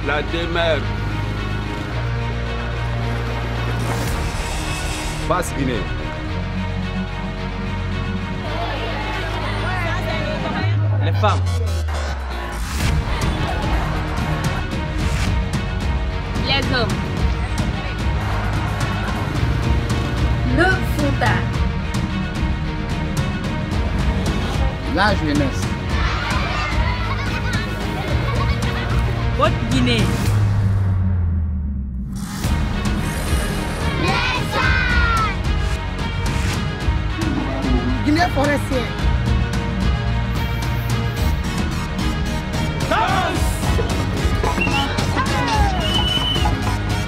La demeure. Basse-Guinée. Les femmes. Les hommes. Le Fouta. La jeunesse. Haute-Guinée. Guinée forestière.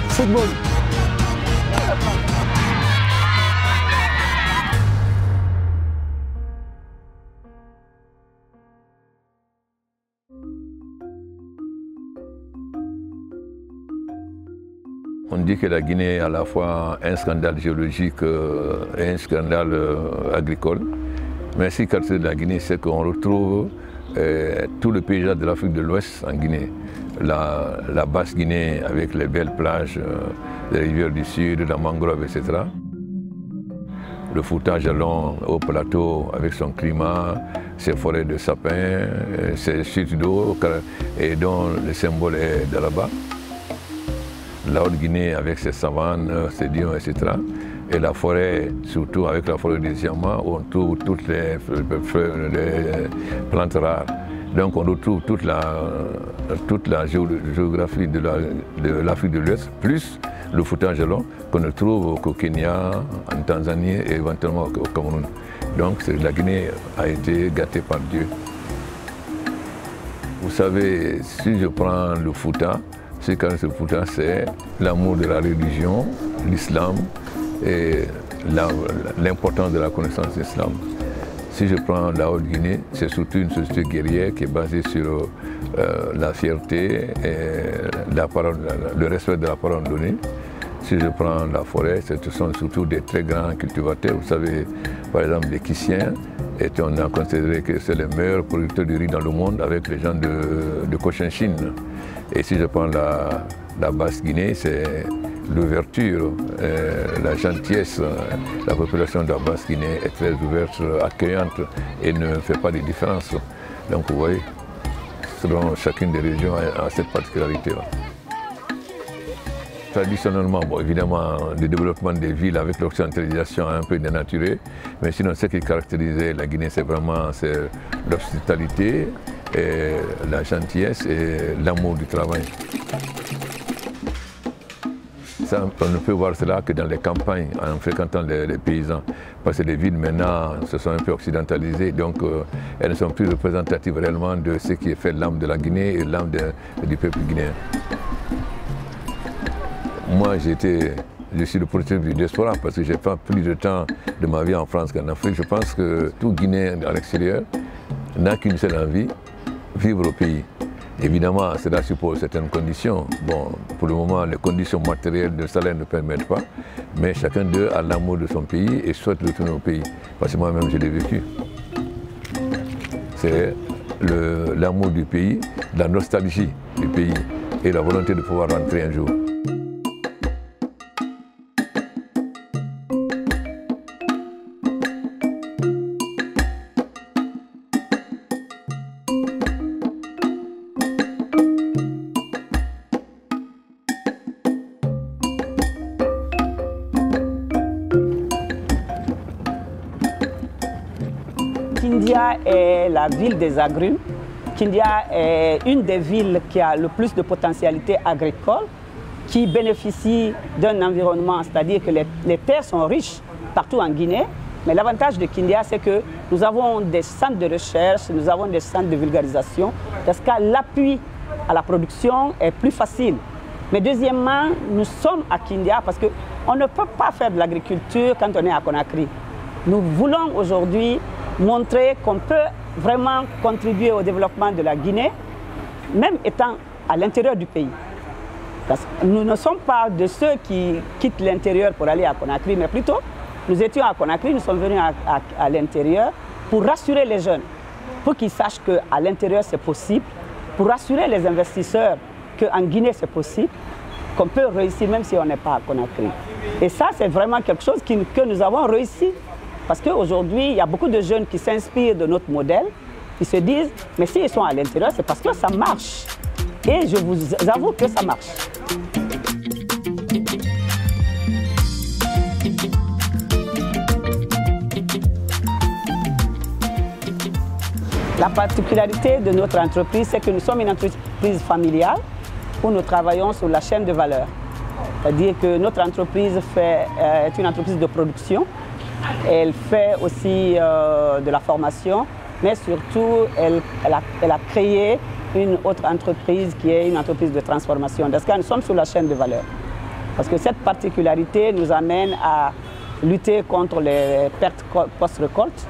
Football. On dit que la Guinée est à la fois un scandale géologique et un scandale agricole. Mais ce qui caractérise la Guinée, c'est qu'on retrouve tout le paysage de l'Afrique de l'Ouest en Guinée. La basse Guinée avec les belles plages, les rivières du Sud, la mangrove, etc. Le Fouta jalon au plateau avec son climat, ses forêts de sapins, ses chutes d'eau et dont le symbole est de là-bas. La Haute-Guinée avec ses savanes, ses dunes, etc. Et la forêt, surtout avec la forêt des diamants, où on trouve toutes les plantes rares. Donc on retrouve toute la géographie de l'Afrique de l'Ouest, plus le Fouta jalon, qu'on ne trouve qu'au Kenya, en Tanzanie et éventuellement au Cameroun. Donc la Guinée a été gâtée par Dieu. Vous savez, si je prends le Fouta, ce que le Fouta, c'est l'amour de la religion, l'islam et l'importance de la connaissance de l'islam. Si je prends la Haute-Guinée, c'est surtout une société guerrière qui est basée sur la fierté et le respect de la parole donnée. Si je prends la forêt, ce sont surtout des très grands cultivateurs. Vous savez, par exemple, les Kissiens, et on a considéré que c'est les meilleurs producteurs de riz dans le monde avec les gens de Cochinchine. Et si je prends la Basse-Guinée, c'est l'ouverture, la gentillesse. La population de la Basse-Guinée est très ouverte, accueillante et ne fait pas de différence. Donc vous voyez, selon chacune des régions a cette particularité-là. Traditionnellement, bon, évidemment, le développement des villes avec l'occidentalisation a un peu dénaturé, mais sinon ce qui caractérisait la Guinée, c'est vraiment l'hospitalité, la gentillesse et l'amour du travail. Ça, on ne peut voir cela que dans les campagnes, en fréquentant les paysans. Parce que les villes maintenant se sont un peu occidentalisées, donc elles ne sont plus représentatives réellement de ce qui est fait l'âme de la Guinée et l'âme du peuple guinéen. Moi, je suis le protecteur du diaspora parce que j'ai fait plus de temps de ma vie en France qu'en Afrique. Je pense que tout Guinéen à l'extérieur n'a qu'une seule envie, vivre au pays. Évidemment, cela suppose certaines conditions. Bon, pour le moment, les conditions matérielles de salaire ne permettent pas, mais chacun d'eux a l'amour de son pays et souhaite retourner au pays. Parce que moi-même, je l'ai vécu. C'est l'amour du pays, la nostalgie du pays et la volonté de pouvoir rentrer un jour. Kindia est la ville des agrumes. Kindia est une des villes qui a le plus de potentialité agricole, qui bénéficie d'un environnement, c'est-à-dire que les terres sont riches partout en Guinée. Mais l'avantage de Kindia, c'est que nous avons des centres de recherche, nous avons des centres de vulgarisation, parce que l'appui à la production est plus facile. Mais deuxièmement, nous sommes à Kindia parce qu'on ne peut pas faire de l'agriculture quand on est à Conakry. Nous voulons aujourd'hui montrer qu'on peut vraiment contribuer au développement de la Guinée, même étant à l'intérieur du pays. Parce que nous ne sommes pas de ceux qui quittent l'intérieur pour aller à Conakry, mais plutôt, nous étions à Conakry, nous sommes venus à l'intérieur pour rassurer les jeunes, pour qu'ils sachent qu'à l'intérieur c'est possible, pour rassurer les investisseurs qu'en Guinée c'est possible, qu'on peut réussir même si on n'est pas à Conakry. Et ça, c'est vraiment quelque chose que nous avons réussi. Parce qu'aujourd'hui, il y a beaucoup de jeunes qui s'inspirent de notre modèle, qui se disent, mais s'ils sont à l'intérieur, c'est parce que ça marche. Et je vous avoue que ça marche. La particularité de notre entreprise, c'est que nous sommes une entreprise familiale où nous travaillons sur la chaîne de valeur. C'est-à-dire que notre entreprise est une entreprise de production. Elle fait aussi de la formation, mais surtout, elle a créé une autre entreprise qui est une entreprise de transformation. Dans ce cas, nous sommes sur la chaîne de valeur. Parce que cette particularité nous amène à lutter contre les pertes post-récolte.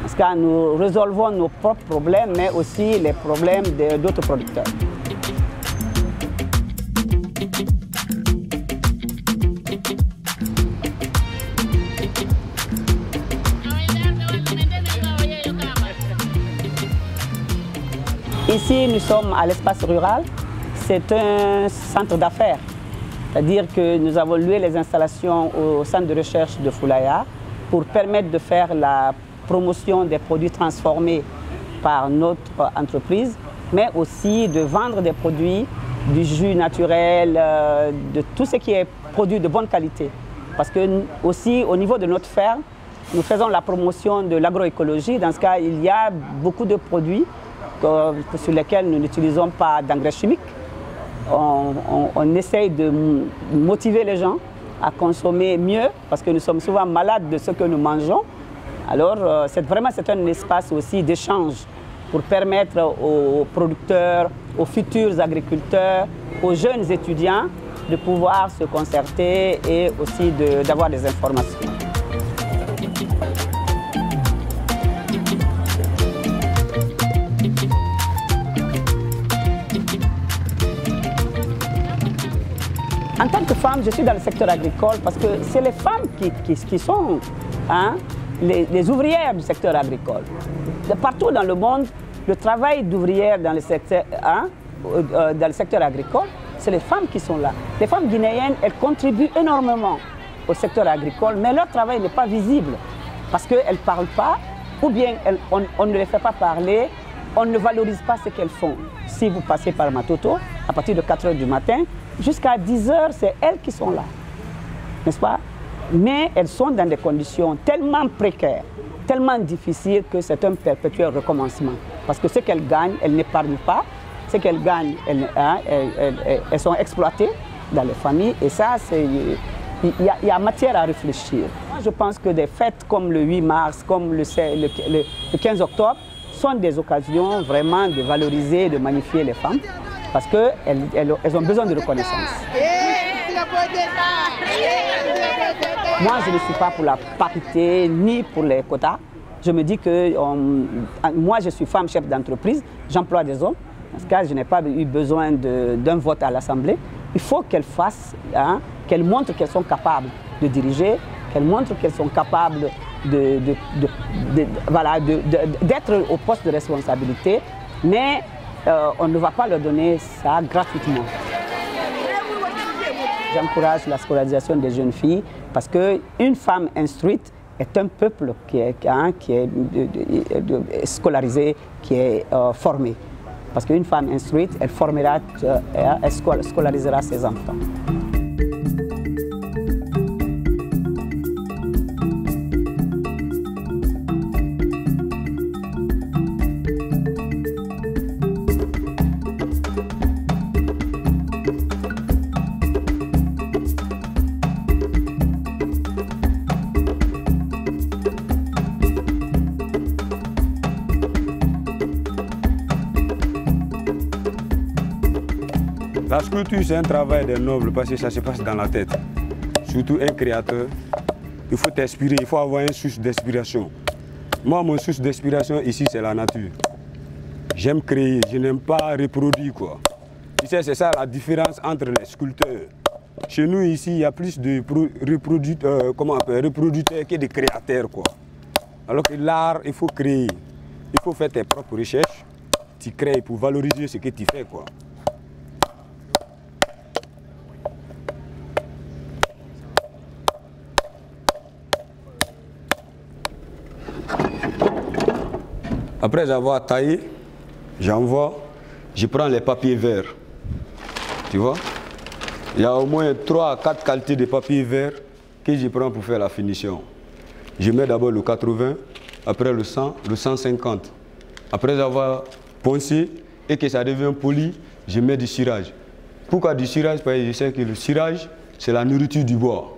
Dans ce cas, nous résolvons nos propres problèmes, mais aussi les problèmes d'autres producteurs. Ici, nous sommes à l'espace rural. C'est un centre d'affaires. C'est-à-dire que nous avons loué les installations au centre de recherche de Foulaya pour permettre de faire la promotion des produits transformés par notre entreprise, mais aussi de vendre des produits, du jus naturel, de tout ce qui est produit de bonne qualité. Parce que aussi, au niveau de notre ferme, nous faisons la promotion de l'agroécologie. Dans ce cas, il y a beaucoup de produits sur lesquels nous n'utilisons pas d'engrais chimiques. On essaye de motiver les gens à consommer mieux parce que nous sommes souvent malades de ce que nous mangeons. Alors, c'est un espace aussi d'échange pour permettre aux producteurs, aux futurs agriculteurs, aux jeunes étudiants de pouvoir se concerter et aussi d'avoir des informations. En tant que femme, je suis dans le secteur agricole parce que c'est les femmes qui sont les ouvrières du secteur agricole. De partout dans le monde, le travail d'ouvrière dans le secteur agricole, c'est les femmes qui sont là. Les femmes guinéennes, elles contribuent énormément au secteur agricole, mais leur travail n'est pas visible parce qu'elles ne parlent pas ou bien on ne les fait pas parler, on ne valorise pas ce qu'elles font. Si vous passez par Matoto, à partir de 4 h du matin, jusqu'à 10 h, c'est elles qui sont là, n'est-ce pas? Mais elles sont dans des conditions tellement précaires, tellement difficiles que c'est un perpétuel recommencement. Parce que ce qu'elles gagnent, elles n'épargnent pas. Ce qu'elles gagnent, elles sont exploitées dans les familles. Et ça, il y a matière à réfléchir. Moi, je pense que des fêtes comme le 8 mars, comme le 15 octobre, sont des occasions vraiment de valoriser, de magnifier les femmes. Parce qu'elles ont besoin de reconnaissance. Moi, je ne suis pas pour la parité ni pour les quotas. Je me dis que moi, je suis femme chef d'entreprise, j'emploie des hommes. Dans ce cas, je n'ai pas eu besoin d'un vote à l'Assemblée. Il faut qu'elles fassent, qu'elles montrent qu'elles sont capables de diriger, qu'elles montrent qu'elles sont capables d'être au poste de responsabilité. Mais on ne va pas leur donner ça gratuitement. J'encourage la scolarisation des jeunes filles parce qu'une femme instruite est un peuple qui est scolarisé, qui est formé. Parce qu'une femme instruite, elle formera, elle scolarisera ses enfants. La sculpture, c'est un travail des nobles parce que ça se passe dans la tête. Surtout un créateur, il faut t'inspirer, il faut avoir une source d'inspiration. Moi, mon source d'inspiration ici, c'est la nature. J'aime créer, je n'aime pas reproduire, quoi. Tu sais, c'est ça la différence entre les sculpteurs. Chez nous, ici, il y a plus de reproducteurs que de créateurs, quoi. Alors que l'art, il faut créer. Il faut faire tes propres recherches. Tu crées pour valoriser ce que tu fais, quoi. Après avoir taillé, j'envoie, je prends les papiers verts. Tu vois? Il y a au moins 3 à 4 qualités de papier vert que je prends pour faire la finition. Je mets d'abord le 80, après le 100, le 150. Après avoir poncé et que ça devient poli, je mets du cirage. Pourquoi du cirage? Parce que je sais que le cirage, c'est la nourriture du bois.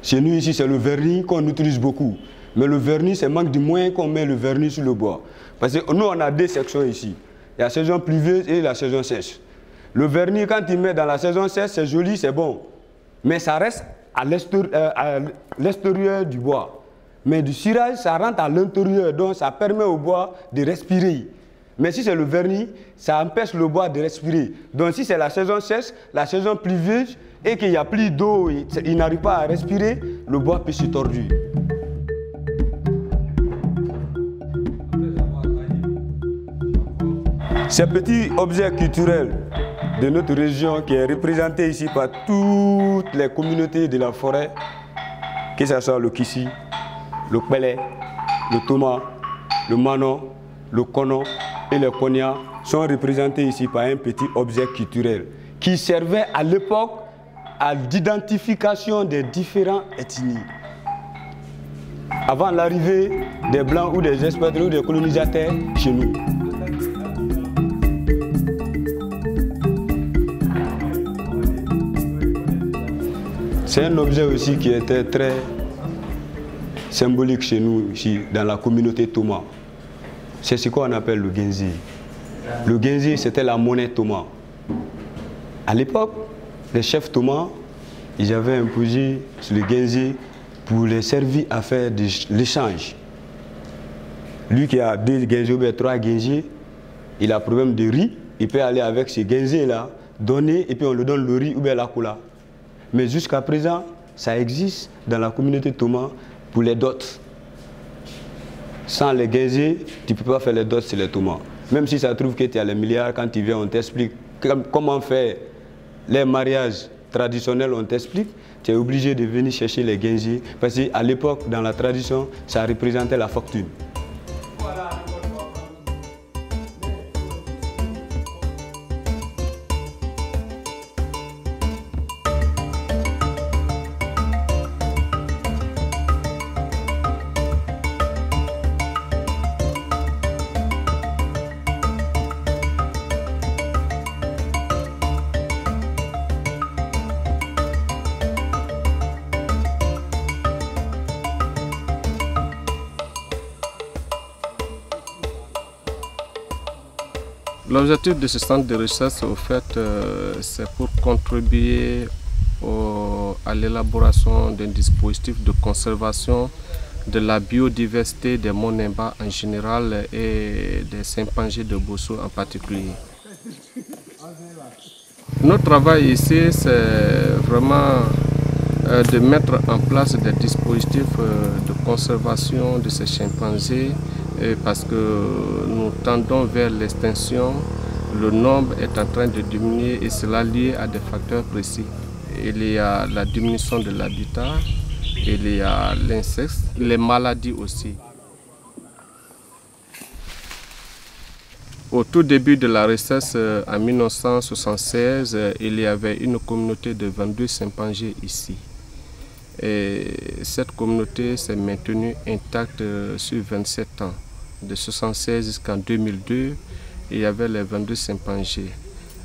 Chez nous ici, c'est le vernis qu'on utilise beaucoup. Mais le vernis, c'est manque de moyens qu'on met le vernis sur le bois. Parce que nous, on a 2 sections ici. Il y a la saison pluvieuse et la saison sèche. Le vernis, quand il met dans la saison sèche, c'est joli, c'est bon. Mais ça reste à l'extérieur du bois. Mais du cirage, ça rentre à l'intérieur. Donc, ça permet au bois de respirer. Mais si c'est le vernis, ça empêche le bois de respirer. Donc, si c'est la saison sèche, la saison pluvieuse, et qu'il n'y a plus d'eau, il n'arrive pas à respirer, le bois peut se tordre. Ces petits objets culturels de notre région qui est représenté ici par toutes les communautés de la forêt, que ce soit le Kissi, le Kpele, le Toma, le Manon, le Kono et le Konya, sont représentés ici par un petit objet culturel qui servait à l'époque à l'identification des différentes ethnies. Avant l'arrivée des Blancs ou des expatriés ou des colonisateurs chez nous. C'est un objet aussi qui était très symbolique chez nous, ici, dans la communauté Toma. C'est ce qu'on appelle le Genzi. Le Genzi, c'était la monnaie Toma. À l'époque, les chefs Toma, ils avaient imposé sur le Genzi pour les servir à faire de l'échange. Lui qui a 2 Genzi ou 3 Genzi, il a un problème de riz, il peut aller avec ce Genzi-là, donner, et puis on lui donne le riz ou bien la cola. Mais jusqu'à présent, ça existe dans la communauté Toma pour les dots. Sans les Genzi, tu ne peux pas faire les dots sur les Toma. Même si ça trouve que tu as les milliards, quand tu viens, on t'explique comment faire les mariages traditionnels, on t'explique. Tu es obligé de venir chercher les Genzi. Parce qu'à l'époque, dans la tradition, ça représentait la fortune. L'objectif de ce centre de recherche, au fait, c'est pour contribuer à l'élaboration d'un dispositif de conservation de la biodiversité des monts Nemba en général et des chimpanzés de Bosso en particulier. Notre travail ici, c'est vraiment de mettre en place des dispositifs de conservation de ces chimpanzés parce que nous tendons vers l'extinction. Le nombre est en train de diminuer et cela lié à des facteurs précis. Il y a la diminution de l'habitat, il y a l'insecte, les maladies aussi. Au tout début de la recherche, en 1976, il y avait une communauté de 22 chimpanzés ici. Et cette communauté s'est maintenue intacte sur 27 ans. De 1976 jusqu'en 2002, il y avait les 22 chimpanzés.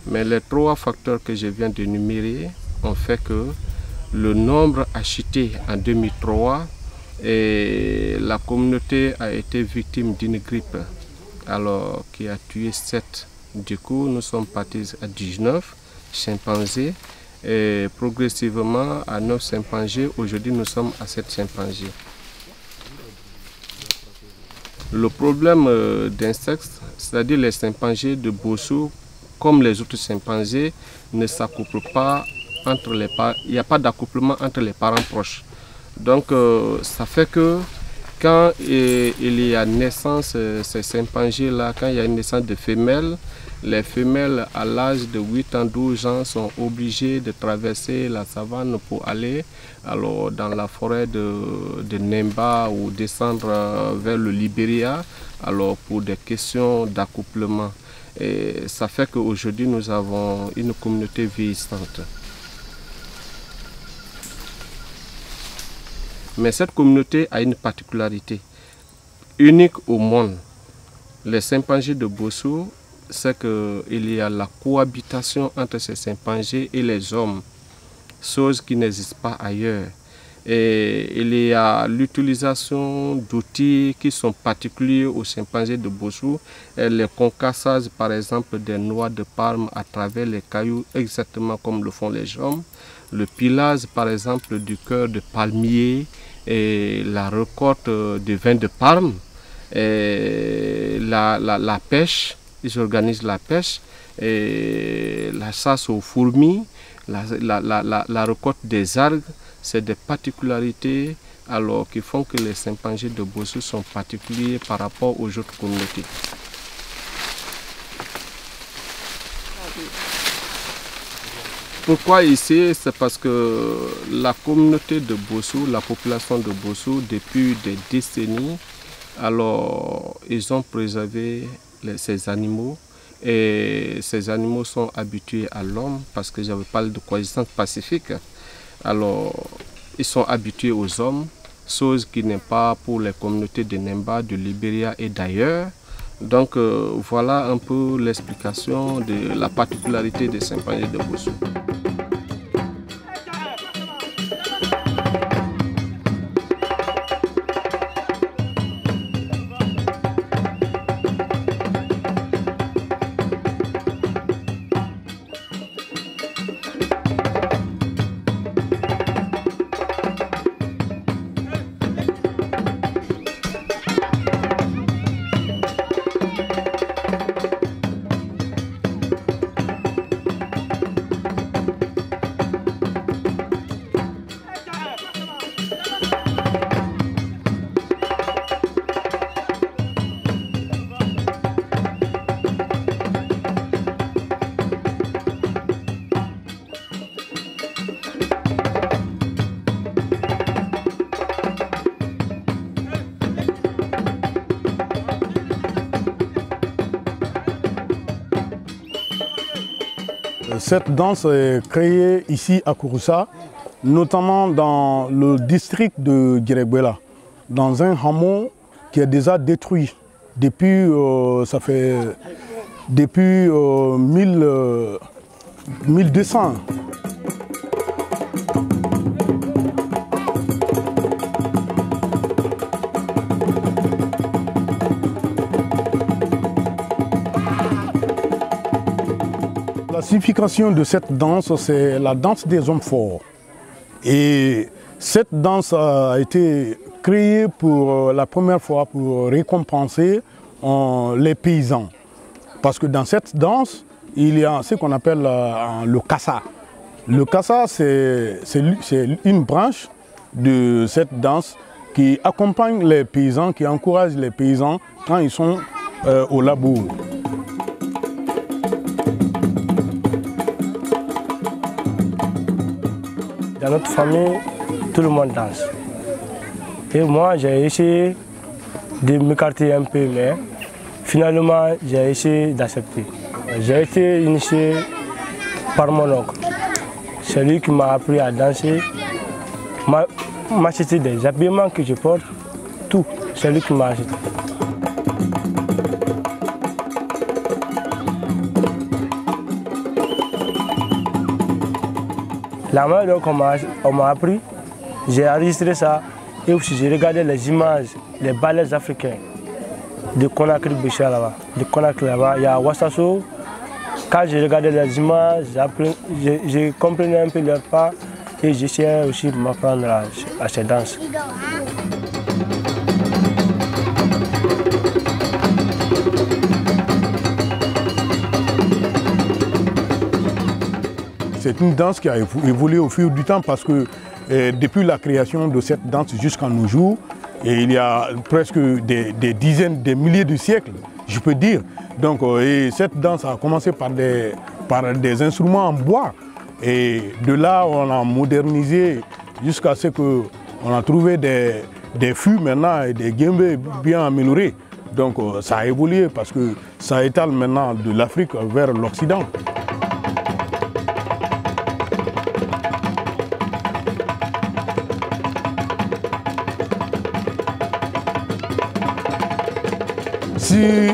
Mais les 3 facteurs que je viens d'énumérer ont fait que le nombre a chuté en 2003 et la communauté a été victime d'une grippe alors qui a tué 7. Du coup, nous sommes partis à 19 chimpanzés. Et progressivement à 9 chimpanzés. Aujourd'hui, nous sommes à 7 chimpanzés. Le problème d'insectes, c'est-à-dire les chimpanzés de Bossou, comme les autres chimpanzés, ne s'accouplent pas entre les parents. Il n'y a pas d'accouplement entre les parents proches. Donc, ça fait que quand il y a naissance, ces chimpanzés-là, quand il y a une naissance de femelles, les femelles à l'âge de 8 ans, 12 ans sont obligées de traverser la savane pour aller dans la forêt de Nemba ou descendre vers le Libéria pour des questions d'accouplement. Et ça fait qu'aujourd'hui nous avons une communauté vieillissante. Mais cette communauté a une particularité unique au monde. Les chimpanzés de Bossou, c'est qu'il y a la cohabitation entre ces chimpanzés et les hommes, chose qui n'existe pas ailleurs. Et il y a l'utilisation d'outils qui sont particuliers aux chimpanzés de Bossou, les concassages par exemple des noix de palme à travers les cailloux, exactement comme le font les hommes, le pilage par exemple du cœur de palmier, et la récolte de vin de palme, et la pêche. Ils organisent la pêche, et la chasse aux fourmis, la récolte des algues. C'est des particularités qui font que les chimpanzés de Bossou sont particuliers par rapport aux autres communautés. Pourquoi ici? C'est parce que la communauté de Bossou, la population de Bossou, depuis des décennies, ils ont préservé ces animaux, et ces animaux sont habitués à l'homme parce que j'avais parlé de coexistence pacifique. Ils sont habitués aux hommes, chose qui n'est pas pour les communautés de Nemba, de Libéria et d'ailleurs. Donc voilà un peu l'explication de la particularité des chimpanzés de Bossou. Cette danse est créée ici à Kouroussa, notamment dans le district de Guiréguela, dans un hameau qui est déjà détruit depuis, depuis 1200. La signification de cette danse, c'est la danse des hommes forts. Et cette danse a été créée pour la première fois pour récompenser les paysans. Parce que dans cette danse, il y a ce qu'on appelle le kassa. Le kassa, c'est une branche de cette danse qui accompagne les paysans, qui encourage les paysans quand ils sont au labour. Dans notre famille, tout le monde danse. Et moi, j'ai essayé de m'écarter un peu, mais finalement, j'ai essayé d'accepter. J'ai été initié par mon oncle. C'est lui qui m'a appris à danser, m'a acheté des habillements que je porte, tout. C'est lui qui m'a acheté. La manière dont on m'a appris, j'ai enregistré ça et aussi j'ai regardé les images, les ballets africains de Conakry Béchia là-bas. De Conakry là-bas, il y a Wassasso, Quand je regardais les images, je comprenais un peu leur pas et j'essayais aussi de m'apprendre à ces danses. C'est une danse qui a évolué au fil du temps parce que depuis la création de cette danse jusqu'à nos jours, et il y a presque des dizaines, des milliers de siècles, je peux dire. Donc, et cette danse a commencé par des instruments en bois. Et de là, on a modernisé jusqu'à ce qu'on a trouvé des fûts maintenant et des guembés bien améliorés. Donc ça a évolué parce que ça étale maintenant de l'Afrique vers l'Occident. Si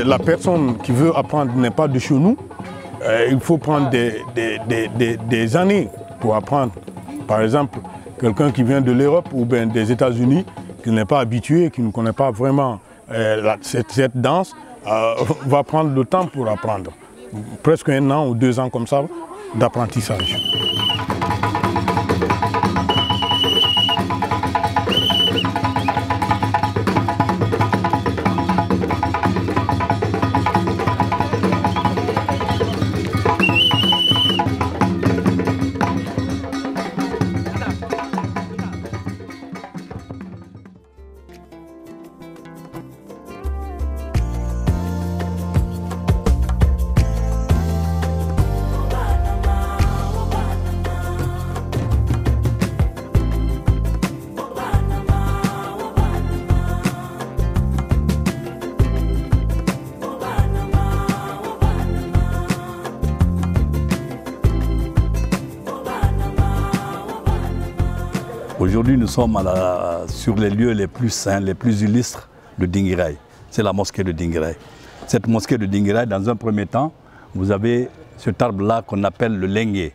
la personne qui veut apprendre n'est pas de chez nous, il faut prendre des années pour apprendre. Par exemple, quelqu'un qui vient de l'Europe ou bien des États-Unis, qui n'est pas habitué, qui ne connaît pas vraiment cette danse, va prendre le temps pour apprendre. Presque 1 an ou 2 ans comme ça d'apprentissage. Aujourd'hui, nous sommes sur les lieux les plus saints, les plus illustres de Dinguiraye. C'est la mosquée de Dinguiraye. Cette mosquée de Dinguiraye, dans un premier temps, vous avez cet arbre-là qu'on appelle le lengué.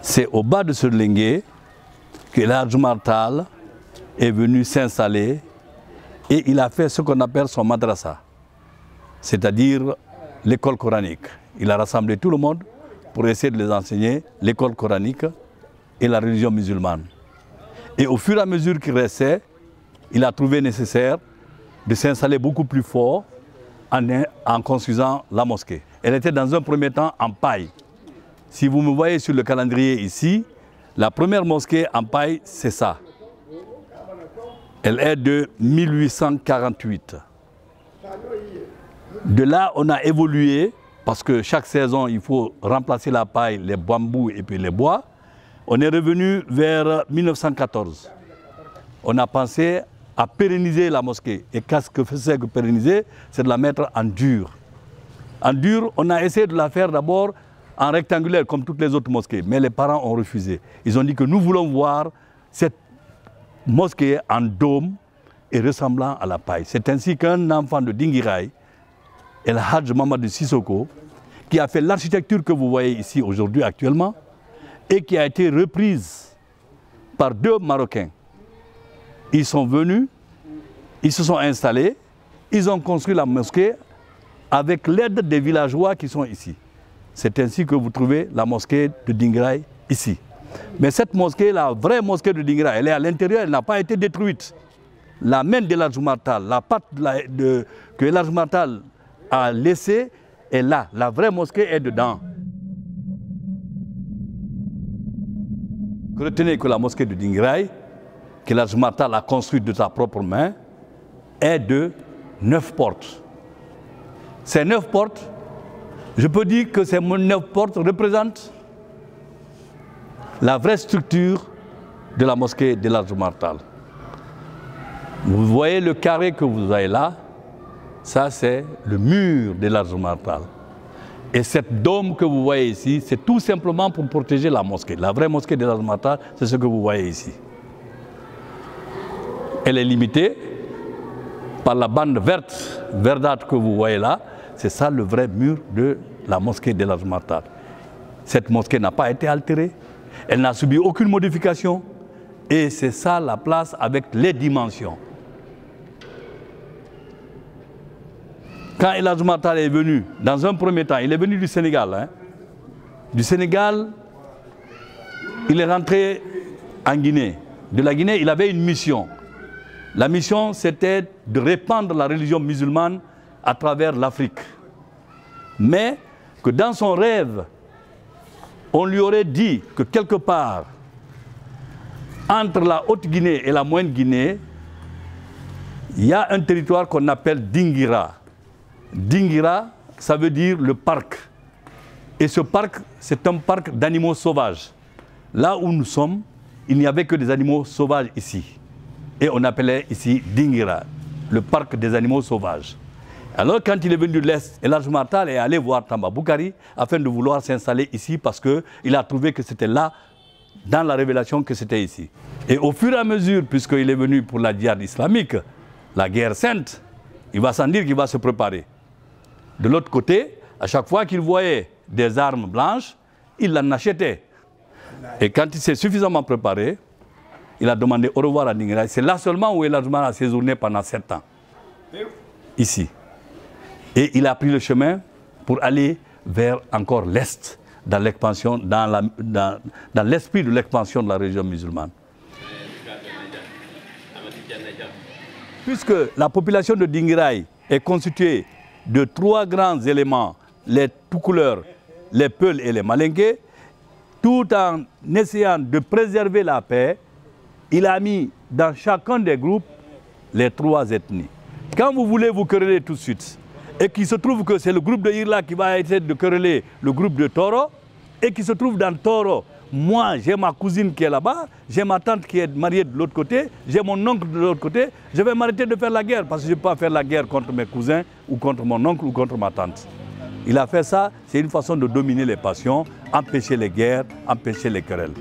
C'est au bas de ce lengué que l'Hadj Omar Tall est venu s'installer et il a fait ce qu'on appelle son madrasa, c'est-à-dire l'école coranique. Il a rassemblé tout le monde pour essayer de les enseigner l'école coranique et la religion musulmane. Et au fur et à mesure qu'il restait, il a trouvé nécessaire de s'installer beaucoup plus fort en construisant la mosquée. Elle était dans un premier temps en paille. Si vous me voyez sur le calendrier ici, la première mosquée en paille, c'est ça. Elle est de 1848. De là, on a évolué, parce que chaque saison, il faut remplacer la paille, les bambous et puis les bois. On est revenu vers 1914. On a pensé à pérenniser la mosquée. Et qu'est-ce que c'est que pérenniser? C'est de la mettre en dur. En dur, on a essayé de la faire d'abord en rectangulaire, comme toutes les autres mosquées. Mais les parents ont refusé. Ils ont dit que nous voulons voir cette mosquée en dôme et ressemblant à la paille. C'est ainsi qu'un enfant de Dinguiraye, El Hadj Mamadou Sissoko, qui a fait l'architecture que vous voyez ici aujourd'hui actuellement, et qui a été reprise par 2 Marocains. Ils sont venus, ils se sont installés, ils ont construit la mosquée avec l'aide des villageois qui sont ici. C'est ainsi que vous trouvez la mosquée de Dinguiraye ici. Mais cette mosquée, la vraie mosquée de Dinguiraye, elle est à l'intérieur, elle n'a pas été détruite. La main de l'Hadj Omar Tall, la patte que l'Hadj Omar Tall a laissée est là. La vraie mosquée est dedans. Retenez que la mosquée de Dinguiraye, que l'Hadj Omar Tall a construite de sa propre main, est de 9 portes. Ces 9 portes, je peux dire que ces 9 portes représentent la vraie structure de la mosquée de l'Hadj Omar Tall. Vous voyez le carré que vous avez là, ça c'est le mur de l'Hadj Omar Tall. Et cette dôme que vous voyez ici, c'est tout simplement pour protéger la mosquée. La vraie mosquée de l'Hadj Omar Tall, c'est ce que vous voyez ici. Elle est limitée par la bande verdâtre que vous voyez là. C'est ça le vrai mur de la mosquée de l'Hadj Omar Tall. Cette mosquée n'a pas été altérée, elle n'a subi aucune modification. Et c'est ça la place avec les dimensions. quand El Hadj Omar Tall est venu, dans un premier temps, il est venu du Sénégal. Hein. Du Sénégal, il est rentré en Guinée. De la Guinée, il avait une mission. La mission, c'était de répandre la religion musulmane à travers l'Afrique. Mais que dans son rêve, on lui aurait dit que quelque part, entre la Haute-Guinée et la Moyenne-Guinée, il y a un territoire qu'on appelle Dinguira. Dinguira, ça veut dire le parc. Et ce parc, c'est un parc d'animaux sauvages. Là où nous sommes, il n'y avait que des animaux sauvages ici. Et on appelait ici Dinguira, le parc des animaux sauvages. Alors quand il est venu de l'Est, El Hadj Omar Tall est allé voir Tamba Boukari afin de vouloir s'installer ici parce qu'il a trouvé que c'était là, dans la révélation, que c'était ici. Et au fur et à mesure, puisqu'il est venu pour la djihad islamique, la guerre sainte, il va sans dire qu'il va se préparer. De l'autre côté, à chaque fois qu'il voyait des armes blanches, il en achetait. Et quand il s'est suffisamment préparé, il a demandé au revoir à Dinguira. C'est là seulement où El Hadj Omar a séjourné pendant 7 ans. Ici. Et il a pris le chemin pour aller vers encore l'Est, dans l'expansion, dans l'esprit de l'expansion de la religion musulmane. Puisque la population de Dinguira est constituée de 3 grands éléments, les Toucouleurs, les Peuls et les Malinké, tout en essayant de préserver la paix, il a mis dans chacun des groupes les 3 ethnies. Quand vous voulez vous quereller tout de suite, et qu'il se trouve que c'est le groupe de Irla qui va essayer de quereller le groupe de Toro, et qui se trouve dans Toro, moi j'ai ma cousine qui est là-bas, j'ai ma tante qui est mariée de l'autre côté, j'ai mon oncle de l'autre côté, je vais m'arrêter de faire la guerre parce que je ne peux pas faire la guerre contre mes cousins ou contre mon oncle ou contre ma tante. Il a fait ça, c'est une façon de dominer les passions, empêcher les guerres, empêcher les querelles.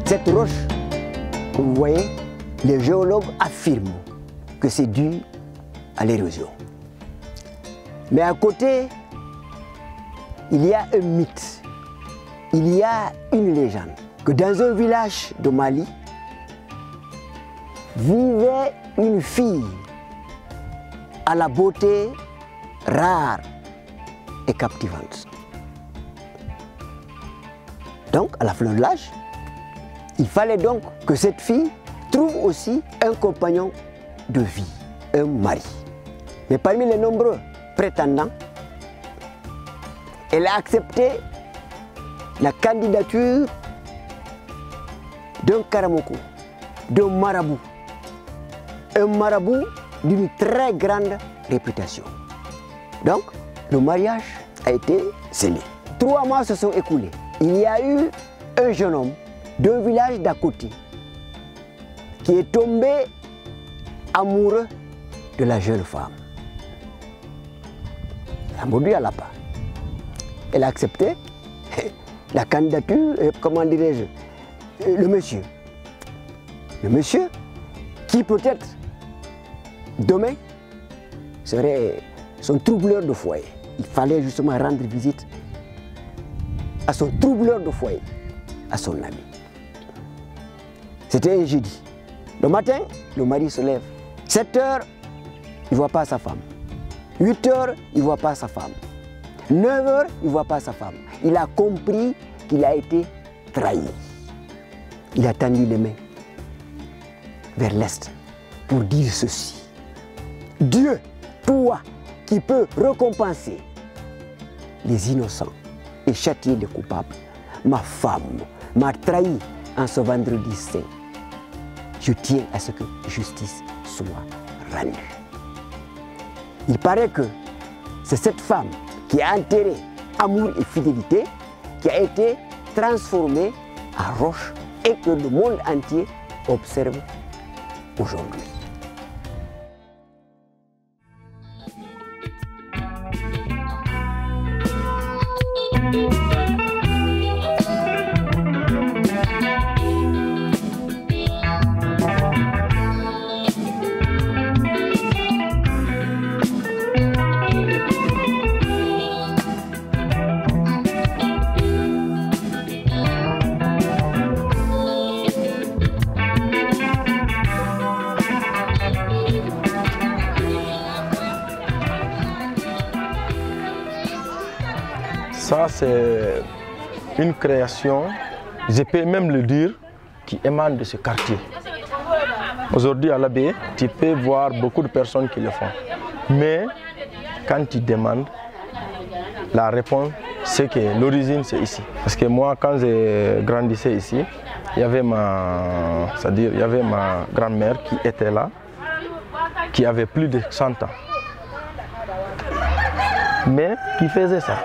Cette roche que vous voyez, les géologues affirment que c'est dû à l'érosion. Mais à côté, il y a un mythe, il y a une légende, que dans un village de Mali, vivait une fille à la beauté rare et captivante. Donc, à la fleur de l'âge, il fallait donc que cette fille trouve aussi un compagnon de vie, un mari. Mais parmi les nombreux prétendants, elle a accepté la candidature d'un Karamoko, d'un marabout. Un marabout d'une très grande réputation. Donc, le mariage a été scellé. 3 mois se sont écoulés. Il y a eu un jeune homme d'un village d'à côté qui est tombé amoureux de la jeune femme. La Modou à la part. Elle a accepté la candidature, comment dirais-je, le monsieur. Le monsieur qui peut-être demain serait son troubleur de foyer. Il fallait justement rendre visite à son troubleur de foyer, à son ami. C'était un jeudi. Le matin, le mari se lève. 7 heures, il ne voit pas sa femme. 8 heures, il ne voit pas sa femme. 9 heures, il ne voit pas sa femme. Il a compris qu'il a été trahi. Il a tendu les mains vers l'Est pour dire ceci. Dieu, toi qui peux récompenser les innocents et châtier les coupables, ma femme m'a trahi en ce vendredi saint. Je tiens à ce que justice soit rendue. Il paraît que c'est cette femme qui a enterré amour et fidélité qui a été transformée en roche et que le monde entier observe aujourd'hui. Ça, c'est une création, je peux même le dire, qui émane de ce quartier. Aujourd'hui, à l'abbaye, tu peux voir beaucoup de personnes qui le font. Mais quand tu demandes, la réponse, c'est que l'origine, c'est ici. Parce que moi, quand je grandissais ici, il y avait ma grand-mère qui était là, qui avait plus de 100 ans. Mais qui faisait ça.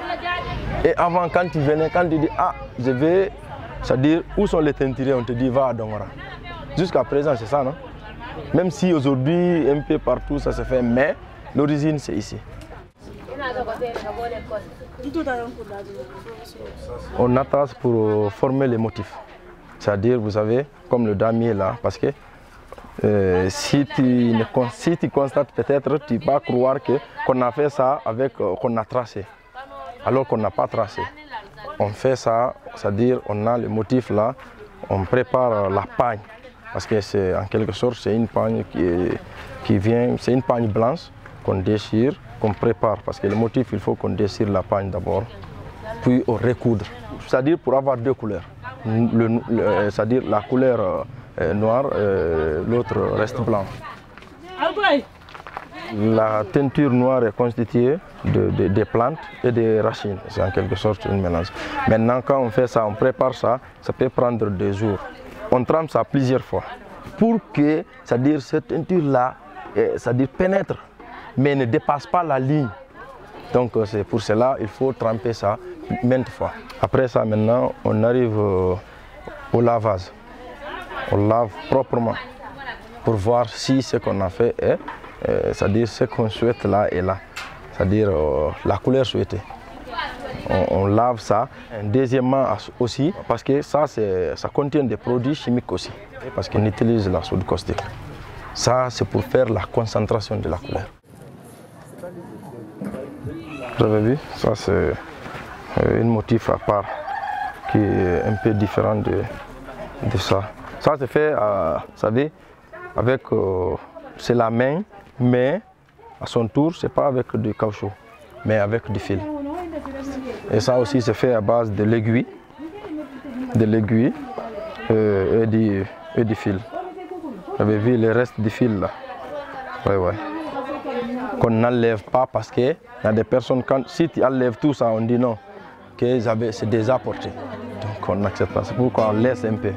Et avant, quand tu venais, quand tu dis, ah, je vais, c'est-à-dire, où sont les teinturiers, on te dit, va à Dongora. Jusqu'à présent, c'est ça, non? Même si aujourd'hui, un peu partout, ça se fait, mais l'origine, c'est ici. On attache pour former les motifs. C'est-à-dire, vous savez, comme le damier là, parce que si tu constates peut-être, tu vas croire qu'on a fait ça avec, qu'on a tracé, alors qu'on n'a pas tracé. On fait ça, c'est-à-dire, on a le motif là, on prépare la pagne, parce que c'est en quelque sorte, c'est une pagne qui vient, c'est une pagne blanche qu'on déchire, qu'on prépare, parce que le motif, il faut qu'on déchire la pagne d'abord, puis on recoudre, c'est-à-dire pour avoir deux couleurs, c'est-à-dire la couleur noire, l'autre reste blanc. La teinture noire est constituée des plantes et des racines, c'est en quelque sorte une mélange. Maintenant, quand on fait ça, on prépare ça, ça peut prendre 2 jours. On trempe ça plusieurs fois pour que, c'est-à-dire cette teinture-là, c'est-à-dire pénètre, mais ne dépasse pas la ligne. Donc c'est pour cela il faut tremper ça maintes fois. Après ça, maintenant, on arrive au lavage. On lave proprement pour voir si ce qu'on a fait est, c'est-à-dire ce qu'on souhaite là est là, c'est-à-dire la couleur souhaitée. On lave ça. Deuxièmement aussi, parce que ça contient des produits chimiques aussi, parce qu'on utilise la soude caustique. Ça, c'est pour faire la concentration de la couleur. Vous avez vu, ça c'est un motif à part qui est un peu différent de ça. Ça se fait, vous savez, avec c'est la main, mais à son tour, c'est pas avec du caoutchouc, mais avec du fil. Et ça aussi se fait à base de l'aiguille, et du fil. Vous avez vu le reste du fil là. Ouais. Qu'on n'enlève pas parce qu'il y a des personnes, si tu enlèves tout ça, on dit non, que c'est déjà porté. Donc on n'accepte pas, c'est pourquoi on laisse un peu.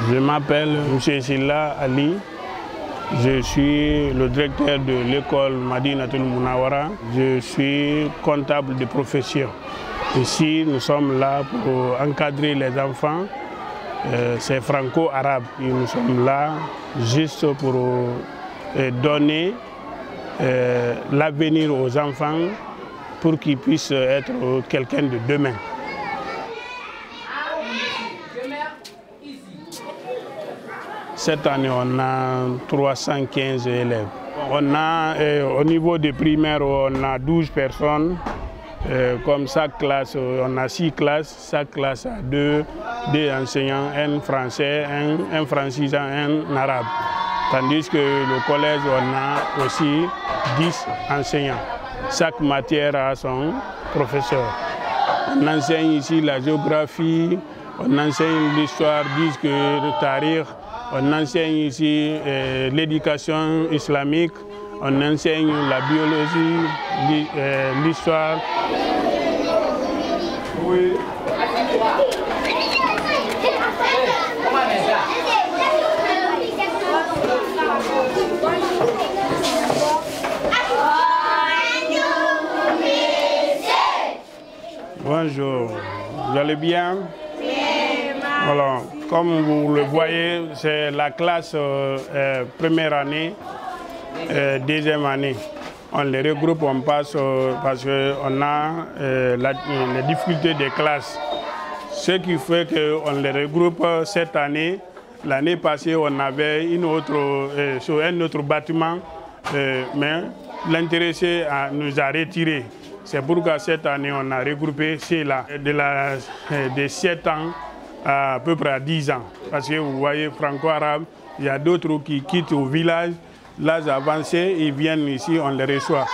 Je m'appelle M. Silla Ali, je suis le directeur de l'école Madinatul Munawara, je suis comptable de profession. Ici, nous sommes là pour encadrer les enfants, c'est franco-arabe. Nous sommes là juste pour donner l'avenir aux enfants pour qu'ils puissent être quelqu'un de demain. Cette année, on a 315 élèves. On a, au niveau des primaires, on a 12 personnes. Comme chaque classe, on a 6 classes. Chaque classe a deux enseignants, un français, un francisant, un arabe. Tandis que le collège, on a aussi 10 enseignants. Chaque matière a son professeur. On enseigne ici la géographie, on enseigne l'histoire, disque, le tariq. On enseigne ici l'éducation islamique, on enseigne la biologie, l'histoire. Oui. Bonjour, vous allez bien? Alors, comme vous le voyez, c'est la classe première année, deuxième année. On les regroupe, on passe parce qu'on a les difficultés des classes. Ce qui fait qu'on les regroupe cette année. L'année passée, on avait sur un autre bâtiment, mais l'intéressé nous a retiré. C'est pourquoi cette année, on a regroupé ceux-là de 7 ans à peu près à 10 ans. Parce que vous voyez, franco-arabe, il y a d'autres qui quittent au village, l'âge avancé, ils viennent ici, on les reçoit.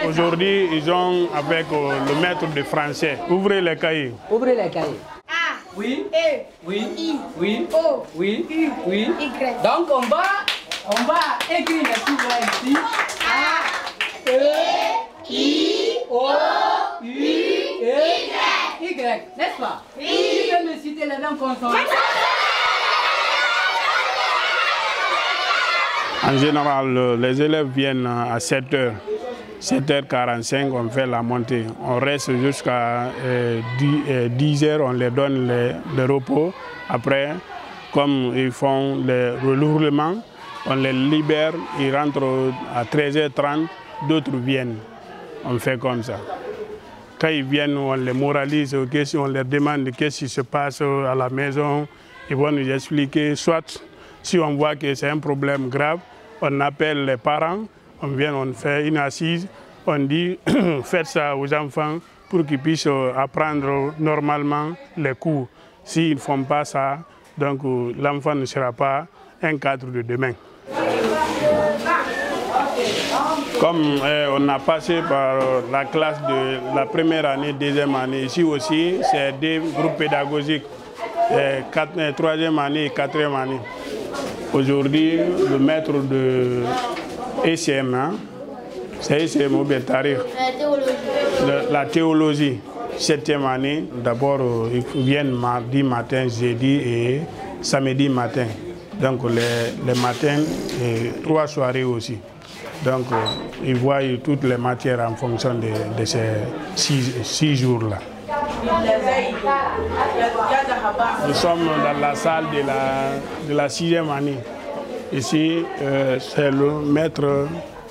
Aujourd'hui, ils ont avec le maître de français. Ouvrez les cahiers. Ouvrez les cahiers. A. Oui. E. Oui. I. Oui. O. Oui. U. Oui. Y. Donc on va écrire les souverains ici. A. E. I. O. U. Y. N'est-ce pas? Oui. Tu peux me citer les mêmes consonnes? En général, les élèves viennent à 7h. 7h45, on fait la montée. On reste jusqu'à 10h, on leur donne le repos. Après, comme ils font le relourlement, on les libère, ils rentrent à 13h30, d'autres viennent. On fait comme ça. Quand ils viennent, on les moralise, on leur demande qu'est-ce qui se passe à la maison. Ils vont nous expliquer, soit si on voit que c'est un problème grave, on appelle les parents, on vient, on fait une assise, on dit faites ça aux enfants pour qu'ils puissent apprendre normalement les cours. S'ils ne font pas ça, donc l'enfant ne sera pas un cadre de demain. Comme on a passé par la classe de la première année, deuxième année, ici aussi, c'est des groupes pédagogiques, troisième année et quatrième année. Aujourd'hui, le maître de ECM, hein, c'est ECM ou bien Tarif. La théologie, septième année. D'abord, ils viennent mardi matin, jeudi et samedi matin. Donc les matins et 3 soirées aussi. Donc ils voient toutes les matières en fonction de ces 6 jours-là. Nous sommes dans la salle de la 6e année. Ici, c'est le maître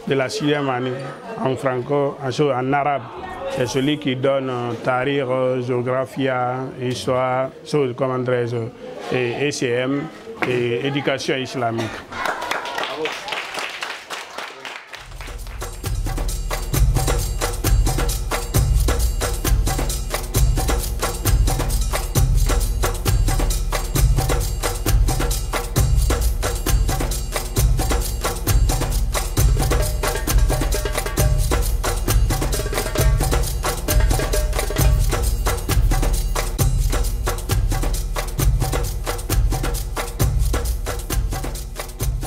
de la 6e année en arabe. C'est celui qui donne Tarir, géographie, histoire, et ECM et éducation islamique.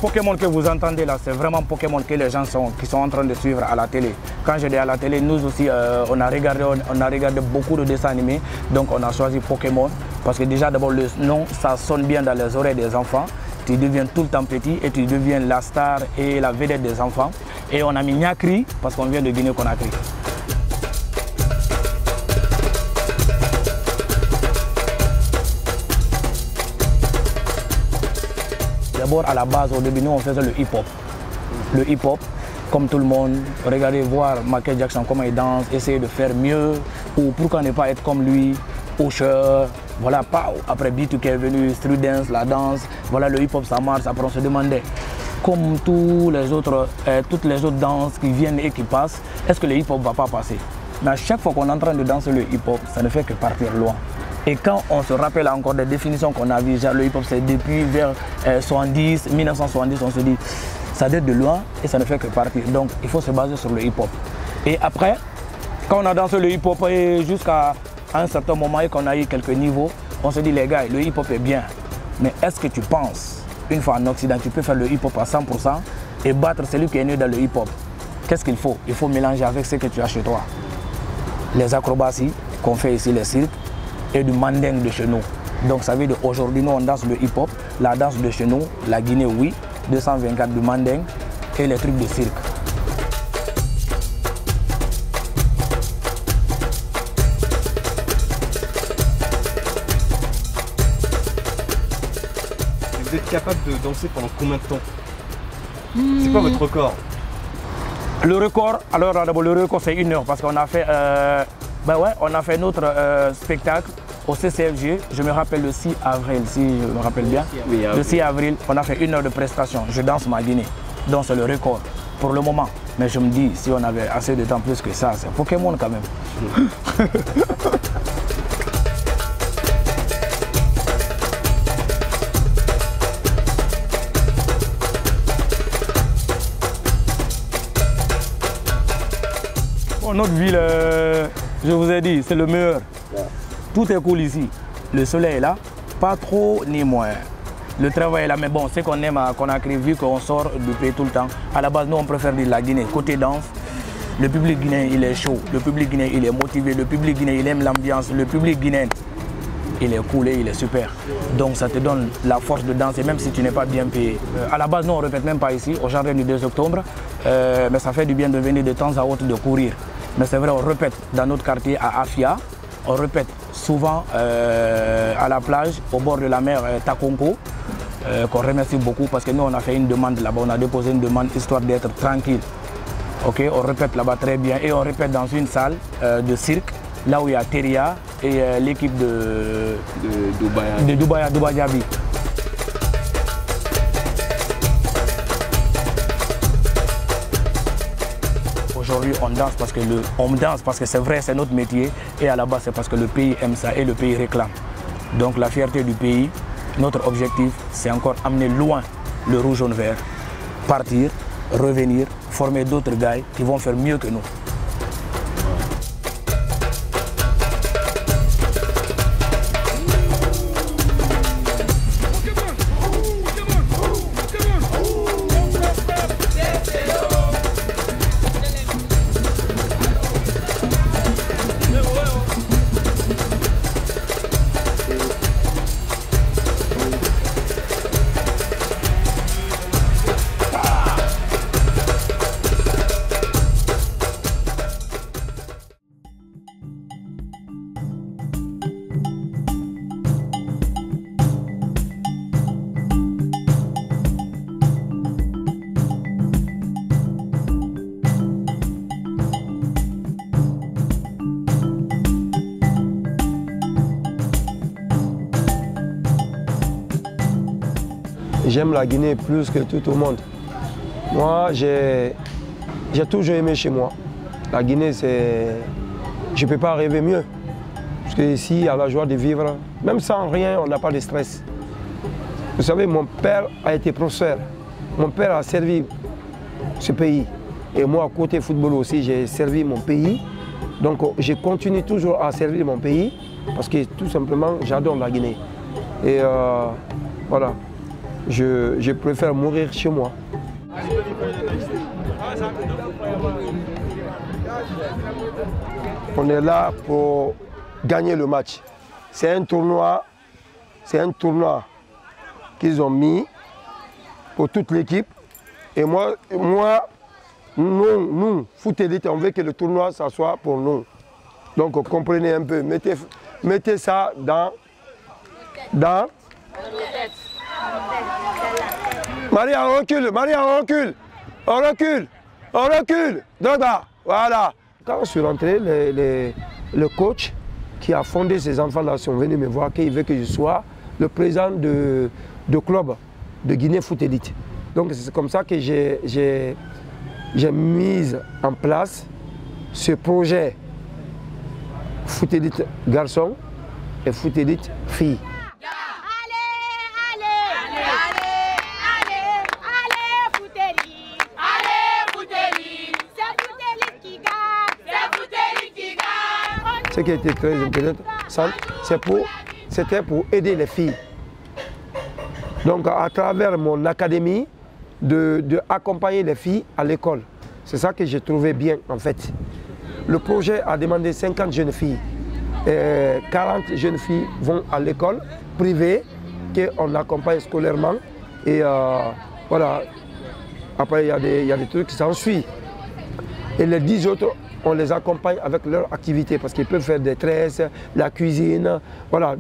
Pokémon que vous entendez là, c'est vraiment Pokémon que les gens qui sont en train de suivre à la télé. Quand j'étais à la télé, nous aussi, on a regardé beaucoup de dessins animés. Donc on a choisi Pokémon parce que déjà d'abord le nom, ça sonne bien dans les oreilles des enfants. Tu deviens tout le temps petit et tu deviens la star et la vedette des enfants. Et on a mis Nyakri parce qu'on vient de Guinée-Conakry. D'abord, à la base, au début, nous, on faisait le hip-hop. Le hip-hop, comme tout le monde, regardez, voir Michael Jackson, comment il danse, essayer de faire mieux, ou pourquoi ne pas être comme lui, Usher, voilà, après B2K est venu, street dance, la danse, voilà, le hip-hop, ça marche, après on se demandait, comme toutes les autres danses qui viennent et qui passent, est-ce que le hip-hop ne va pas passer? Mais à chaque fois qu'on est en train de danser le hip-hop, ça ne fait que partir loin. Et quand on se rappelle encore des définitions qu'on a vues, le hip-hop c'est depuis vers 1970, on se dit ça date de loin et ça ne fait que partir. Donc il faut se baser sur le hip-hop. Et après, quand on a dansé le hip-hop jusqu'à un certain moment et qu'on a eu quelques niveaux, on se dit les gars, le hip-hop est bien. Mais est-ce que tu penses, une fois en Occident, tu peux faire le hip-hop à 100% et battre celui qui est né dans le hip-hop? Qu'est-ce qu'il faut? Il faut mélanger avec ce que tu as chez toi. Les acrobaties qu'on fait ici, les cirques, et du manding de chez nous. Donc ça veut dire aujourd'hui nous on danse le hip-hop, la danse de chez nous, la Guinée oui, 224 du manding et les trucs de cirque. vous êtes capable de danser pendant combien de temps? C'est quoi votre record? Le record, alors d'abord le record c'est 1 heure parce qu'on a fait, on a fait notre spectacle au CCFG, je me rappelle le 6 avril, si je me rappelle bien. Oui, le 6 avril, on a fait 1 heure de prestation, je danse ma Guinée. Donc c'est le record pour le moment. Mais je me dis, si on avait assez de temps plus que ça, c'est Pokémon quand même. Bon, notre ville, je vous ai dit, c'est le meilleur. Tout est cool ici. Le soleil est là, pas trop ni moins. Le travail est là, mais bon, c'est qu'on aime à Conakry, vu qu'on sort du pays tout le temps. À la base, nous, on préfère dire la Guinée. Côté danse, le public guinéen, il est chaud. Le public guinéen, il est motivé. Le public guinéen, il aime l'ambiance. Le public guinéen, il est cool et il est super. Donc, ça te donne la force de danser, même si tu n'es pas bien payé. À la base, nous, on ne répète même pas ici, au jardin du 2 octobre. Mais ça fait du bien de venir de temps à autre de courir. Mais c'est vrai, on répète dans notre quartier à Afia. On répète souvent à la plage, au bord de la mer Takonko, qu'on remercie beaucoup parce que nous on a fait une demande là-bas, on a déposé une demande histoire d'être tranquille. Ok, on répète là-bas très bien et on répète dans une salle de cirque, là où il y a Teria et l'équipe de Dubaï Jabi. Aujourd'hui, on danse parce que c'est vrai, c'est notre métier. Et à la base, c'est parce que le pays aime ça et le pays réclame. Donc la fierté du pays, notre objectif, c'est encore amener loin le rouge, jaune, vert. Partir, revenir, former d'autres gars qui vont faire mieux que nous. J'aime la Guinée plus que tout le monde. Moi, j'ai toujours aimé chez moi. La Guinée, je ne peux pas rêver mieux. Parce qu'ici, il y a la joie de vivre. Même sans rien, on n'a pas de stress. Vous savez, mon père a été professeur. Mon père a servi ce pays. Et moi, côté football aussi, j'ai servi mon pays. Donc, je continue toujours à servir mon pays. Parce que tout simplement, j'adore la Guinée. Et voilà. Je préfère mourir chez moi. On est là pour gagner le match. C'est un tournoi qu'ils ont mis pour toute l'équipe. Et moi, nous, Foot Elite, on veut que le tournoi, ça soit pour nous. Donc, comprenez un peu. Mettez ça dans Marie, on recule, on recule, Drogba, voilà. Quand je suis rentré, le coach qui a fondé ces enfants-là sont venus me voir qu'il veut que je sois le président de club de Guinée Foot Elite. Donc c'est comme ça que j'ai mis en place ce projet Foot Elite garçon et Foot Elite fille. Ce qui était très intéressant, c'était pour aider les filles. Donc à travers mon académie, d'accompagner les filles à l'école. C'est ça que j'ai trouvé bien en fait. Le projet a demandé 50 jeunes filles. 40 jeunes filles vont à l'école privée qu'on accompagne scolairement. Et voilà, après il y a des trucs qui s'ensuivent. Et les 10 autres, on les accompagne avec leur activité parce qu'ils peuvent faire des tresses, la cuisine, voilà,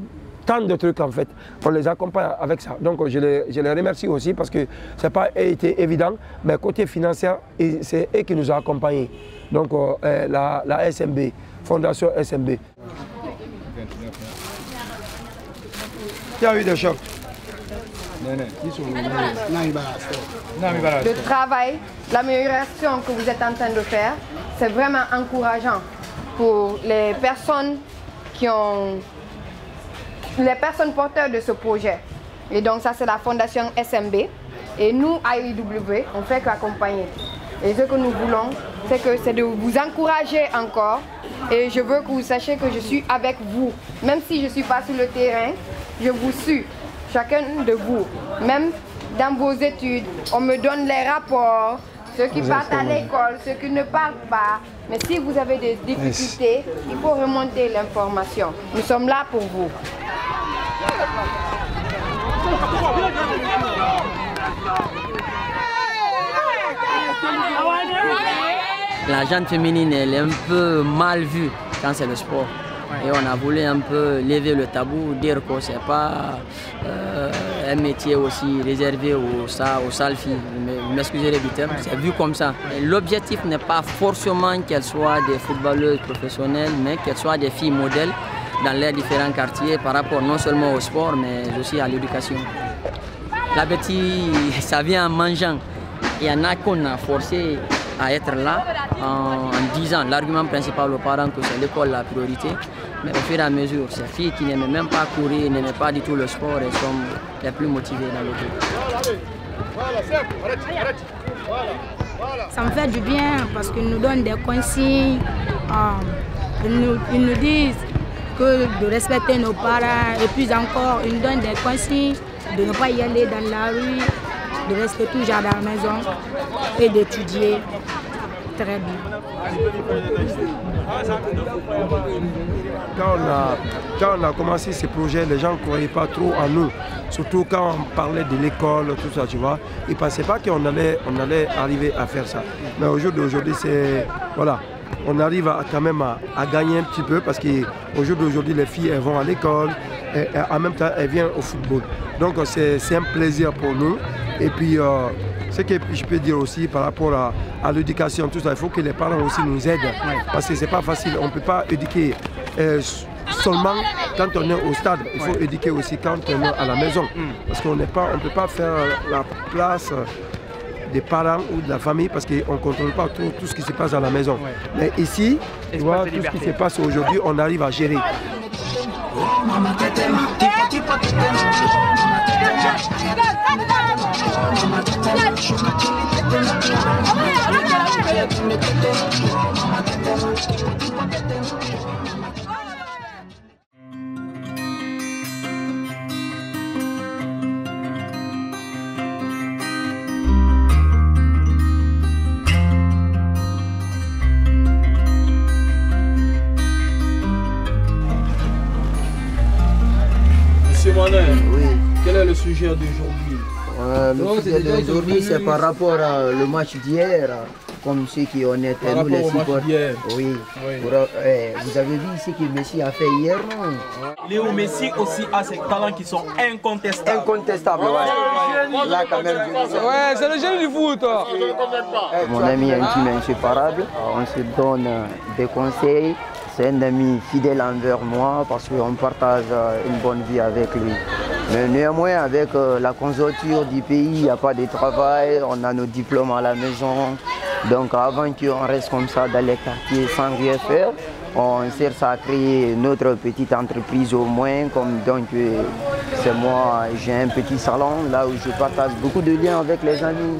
tant de trucs en fait. On les accompagne avec ça. Donc je les remercie aussi parce que ça n'a pas été évident, mais côté financier, c'est eux qui nous ont accompagnés. Donc la SMB, Fondation SMB. Qui a eu des chocs? Le travail, l'amélioration que vous êtes en train de faire, c'est vraiment encourageant pour les personnes les personnes porteurs de ce projet. Et donc ça c'est la Fondation SMB. Et nous, à IEW, on ne fait qu'accompagner. Et ce que nous voulons, c'est de vous encourager encore. Et je veux que vous sachiez que je suis avec vous. Même si je ne suis pas sur le terrain, je vous suis. Chacun de vous, même dans vos études, on me donne les rapports, ceux qui partent à l'école, ceux qui ne partent pas. Mais si vous avez des difficultés, il faut remonter l'information. Nous sommes là pour vous. La gente féminine, elle est un peu mal vue quand c'est le sport. Et on a voulu un peu lever le tabou, dire que ce n'est pas un métier aussi réservé aux sales filles. Vous m'excuserez du terme, c'est vu comme ça. L'objectif n'est pas forcément qu'elles soient des footballeuses professionnelles, mais qu'elles soient des filles modèles dans les différents quartiers par rapport non seulement au sport, mais aussi à l'éducation. L'appétit, ça vient en mangeant. Il y en a qu'on a forcé à être là en disant l'argument principal aux parents que c'est l'école la priorité. Mais au fur et à mesure, ces filles qui n'aimaient même pas courir, n'aimaient pas du tout le sport, elles sont les plus motivées dans le groupe. Ça me fait du bien parce qu'ils nous donnent des consignes, ils nous disent que de respecter nos parents et puis encore ils nous donnent des consignes de ne pas y aller dans la rue, de rester toujours à la maison et d'étudier très bien. Quand on a commencé ces projets, les gens ne croyaient pas trop en nous. Surtout quand on parlait de l'école, tout ça, tu vois. Ils ne pensaient pas qu'on allait arriver à faire ça. Mais aujourd'hui, c'est... Voilà. On arrive quand même à gagner un petit peu parce qu'aujourd'hui, les filles, elles vont à l'école et en même temps, elles viennent au football. Donc, c'est un plaisir pour nous. Et puis, ce que je peux dire aussi par rapport à l'éducation, tout ça, il faut que les parents aussi nous aident. Parce que ce n'est pas facile. On ne peut pas éduquer seulement quand on est au stade. Il faut éduquer aussi quand on est à la maison. Parce qu'on ne peut pas faire la place des parents ou de la famille parce qu'on ne contrôle pas tout ce qui se passe à la maison. Mais ici, tu vois, tout ce qui se passe aujourd'hui, on arrive à gérer. Monsieur Manet, quel est le sujet d'aujourd'hui? Le sujet d'aujourd'hui, c'est par rapport au match d'hier, comme ceux qui ont été nous les supporters. Oui. Vous avez vu ce que Messi a fait hier, non? Léo Messi aussi a ses talents qui sont incontestables. Incontestables, ouais. Là, quand même, ouais, c'est le génie du foot. Mon ami intime est inséparable. On se donne des conseils. C'est un ami fidèle envers moi parce qu'on partage une bonne vie avec lui. Mais néanmoins, avec la conjoncture du pays, il n'y a pas de travail, on a nos diplômes à la maison. Donc avant qu'on reste comme ça dans les quartiers sans rien faire, on cherche à créer notre petite entreprise au moins. Comme donc c'est moi, j'ai un petit salon là où je partage beaucoup de liens avec les amis.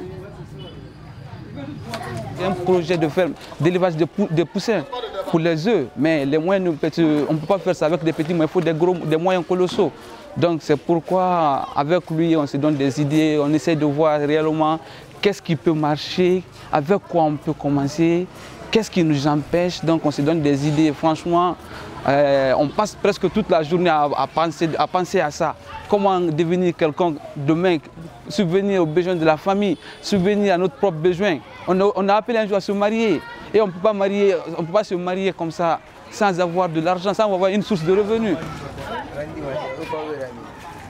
Un projet de ferme d'élevage de poussins pour les œufs, mais les moyens, on ne peut pas faire ça avec des petits moyens, il faut des moyens colossaux. Donc c'est pourquoi avec lui on se donne des idées, on essaie de voir réellement qu'est-ce qui peut marcher, avec quoi on peut commencer, qu'est-ce qui nous empêche. Donc on se donne des idées, franchement on passe presque toute la journée à penser à ça. Comment devenir quelqu'un demain, subvenir aux besoins de la famille, subvenir à notre propre besoin. On a appelé un jour à se marier et on ne peut pas se marier comme ça sans avoir de l'argent, sans avoir une source de revenus.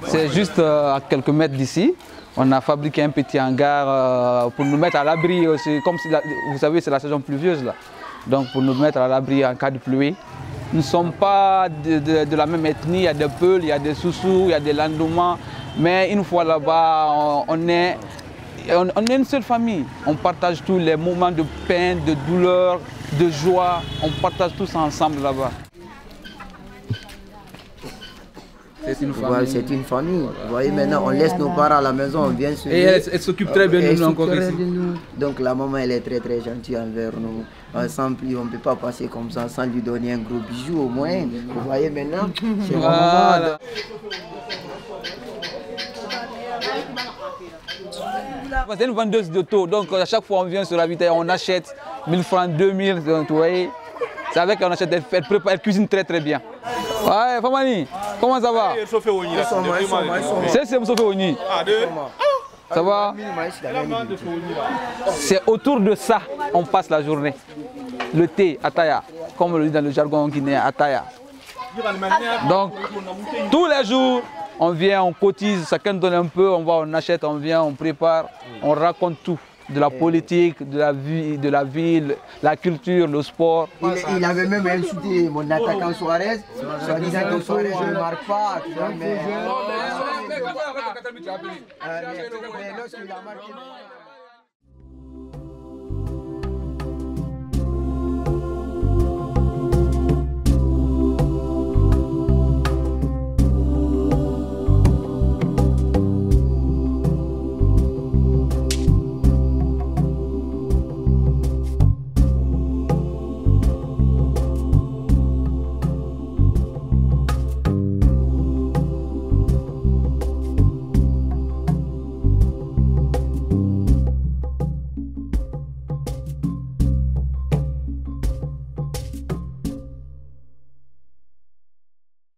C'est juste à quelques mètres d'ici. On a fabriqué un petit hangar pour nous mettre à l'abri aussi. Comme si vous savez, c'est la saison pluvieuse là. Donc pour nous mettre à l'abri en cas de pluie. Nous ne sommes pas de la même ethnie. Il y a des Peuls, il y a des Soussous, il y a des Landoumans. Mais une fois là-bas, on est une seule famille. On partage tous les moments de peine, de douleur, de joie. On partage tous ensemble là-bas. C'est une famille. C'est une famille. Vous voyez, maintenant, on laisse nos parents à la maison, on vient se... Et elle s'occupe très bien de nous encore ici. Donc la maman, elle est très très gentille envers nous. Sans plus, on ne peut pas passer comme ça sans lui donner un gros bijou au moins. Vous voyez maintenant, c'est voilà. C'est une vendeuse d'auto, donc à chaque fois on vient sur la vitesse, on achète 1000 francs, 2000, donc vous voyez. C'est avec qu'on achète, elle cuisine très très bien. Ouais, Famani, comment ça va? C'est Moussofé Oni. Ça va? C'est autour de ça on passe la journée. Le thé, ataya, comme on le dit dans le jargon guinéen, ataya. Donc, tous les jours, on vient, on cotise, chacun donne un peu, on va, on achète, on vient, on prépare, on raconte tout. De la politique, de la vie, de la ville, la culture, le sport. Il avait même insulté mon attaquant Suarez, soit disant que Suarez ne marque pas. Mais lorsqu'il a marqué...